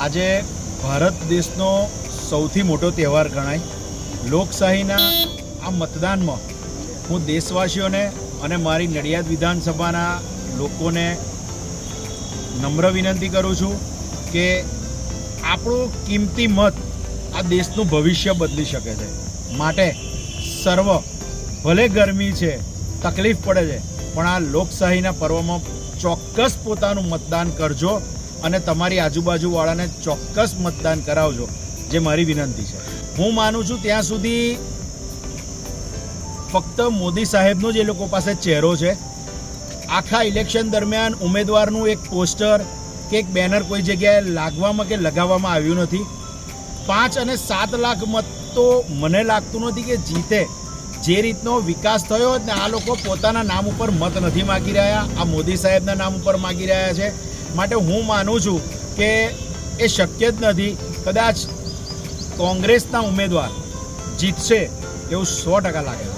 આજે ભારત દેશનો સૌથી મોટો તહેવાર ગણાય લોકશાહીના આ મતદાનમાં હું દેશવાસીઓને અને મારી નડિયાદ વિધાનસભાના લોકોને નમ્ર વિનંતી કરું છું કે આપણો કિંમતી મત આ દેશનું ભવિષ્ય બદલી શકે છે। માટે સર્વ ભલે ગરમી છે, તકલીફ પડે છે, પણ આ લોકશાહીના પર્વમાં ચોક્કસ પોતાનું મતદાન કરજો અને તમારી આજુબાજુવાળાને ચોક્કસ મતદાન કરાવજો, જે મારી વિનંતી છે। હું માનું છું ત્યાં સુધી ફક્ત મોદી સાહેબનો જ એ લોકો પાસે ચહેરો છે। આખા ઇલેક્શન દરમિયાન ઉમેદવારનું એક પોસ્ટર કે એક બેનર કોઈ જગ્યાએ લાગવામાં કે લગાવવામાં આવ્યું નથી। 5 અને 7 લાખ મત તો મને લાગતું નથી કે જીતે। જે રીતનો વિકાસ થયો ને આ લોકો પોતાના નામ ઉપર મત નથી માગી રહ્યા, આ મોદી સાહેબના નામ ઉપર માગી રહ્યા છે। માટે હું માનું છું કે એ શક્ય જ નથી। કદાચ કોંગ્રેસના ઉમેદવાર જીતશે એવું 100% લાગે છે।